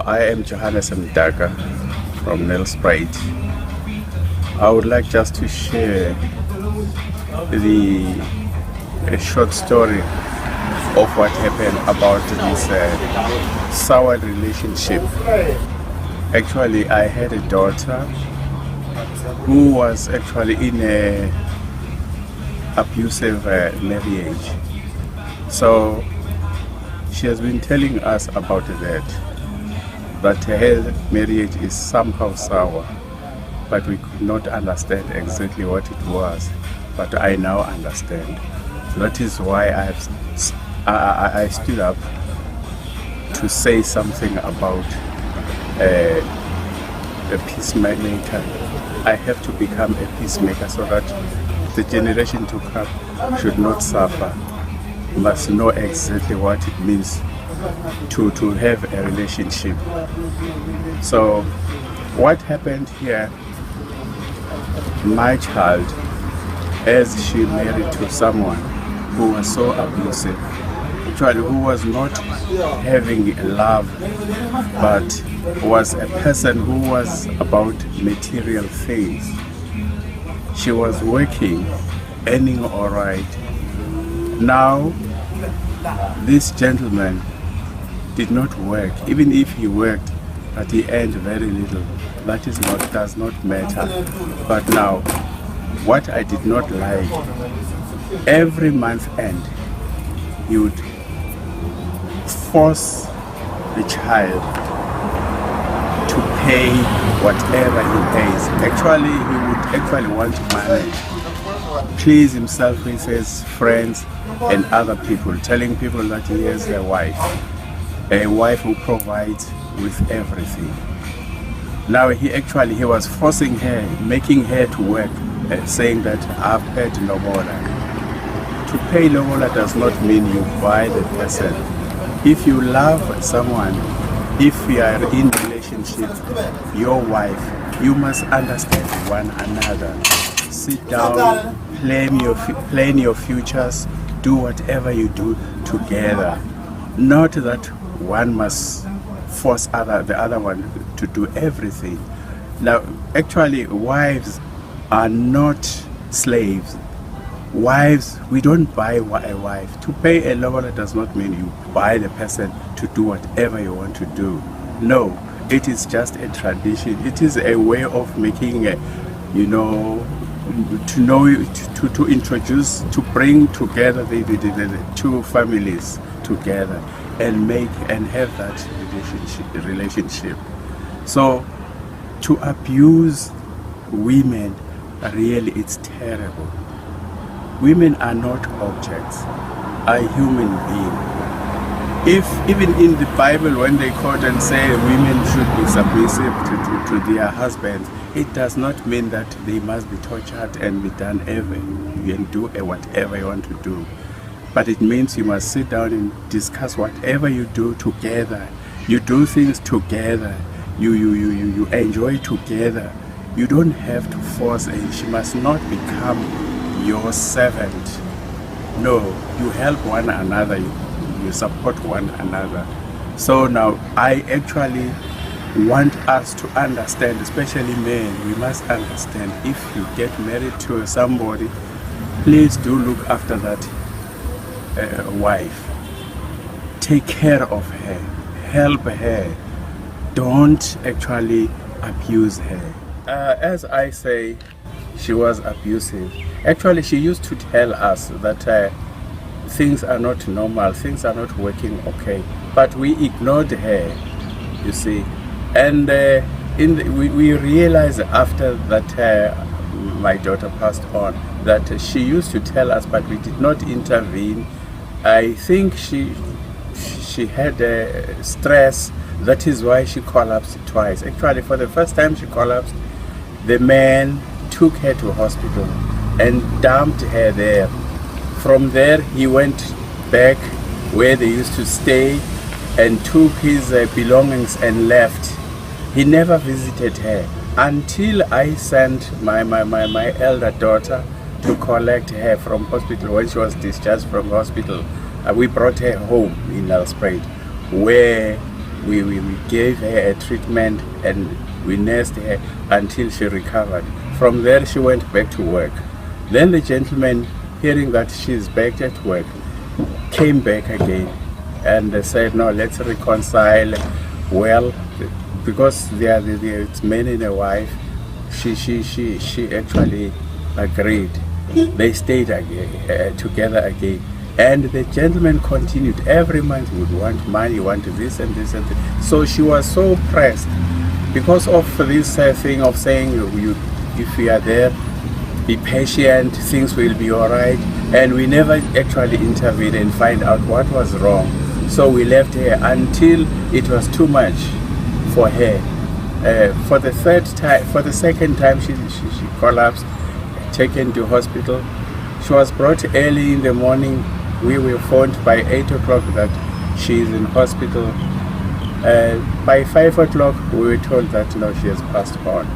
I am Johannes Mdaka from Nelspruit. I would like just to share a short story of what happened about this sour relationship. Actually, I had a daughter who was actually in a abusive marriage. So she has been telling us about that her marriage is somehow sour, but we could not understand exactly what it was. But I now understand. That is why I stood up to say something about a peacemaker. I have to become a peacemaker so that the generation to come should not suffer, must know exactly what it means to have a relationship. So what happened here, my child, as she married to someone who was so abusive, actually who was not having love, but was a person who was about material things. She was working, earning all right. Now, this gentleman did not work. Even if he worked, but he earned very little. That does not matter. But now, what I did not like, every month end, he would force the child to pay whatever he pays. Actually, he would want to manage, please himself with his friends and other people, telling people that he has a wife who provides with everything. Now he was forcing her, making her to work, saying that I've paid lobola. To pay lobola does not mean you buy the person. If you love someone, if you are in relationship, your wife, you must understand one another. Sit down, plan your futures, do whatever you do together. Not that one must force the other one to do everything. Now, actually, wives are not slaves. Wives, we don't buy a wife. To pay a lobola does not mean you buy the person to do whatever you want to do. No, it is just a tradition. It is a way of making to introduce, to bring together the two families together and have that relationship. So to abuse women, really, it's terrible. Women are not objects, are human beings. If even in the Bible, when they quote and say women should be submissive to their husbands, it does not mean that they must be tortured and be done and do whatever you want to do. But it means you must sit down and discuss whatever you do together. You do things together. You enjoy together. You don't have to force her. She must not become your servant. No, you help one another. You support one another. So now I actually want us to understand, especially men, we must understand, if you get married to somebody, please do look after that wife. Take care of her, help her, don't actually abuse her. As I say, she was abusive. Actually, she used to tell us that things are not normal, things are not working okay, but we ignored her, you see. And we realized after that my daughter passed on, that she used to tell us, but we did not intervene. I think she had stress. That is why she collapsed twice. Actually, for the first time she collapsed, the man took her to hospital and dumped her there. From there, he went back where they used to stay and took his belongings and left. He never visited her until I sent my elder daughter to collect her from hospital. When she was discharged from hospital, we brought her home in Nelspruit, where we gave her a treatment and we nursed her until she recovered. From there, she went back to work. Then the gentleman, hearing that she's back at work, came back again and they said, no, let's reconcile. Well, because it's man and a wife, she actually agreed. They stayed again, together again. And the gentleman continued. Every month would want money, want this and this and this. So she was so pressed because of this thing of saying, if we are there, be patient, things will be all right. And we never actually intervened and find out what was wrong. So we left her until it was too much for her. For the second time, she collapsed, taken to hospital. She was brought early in the morning. We were phoned by 8 o'clock that she is in hospital. By 5 o'clock, we were told that no, she has passed on.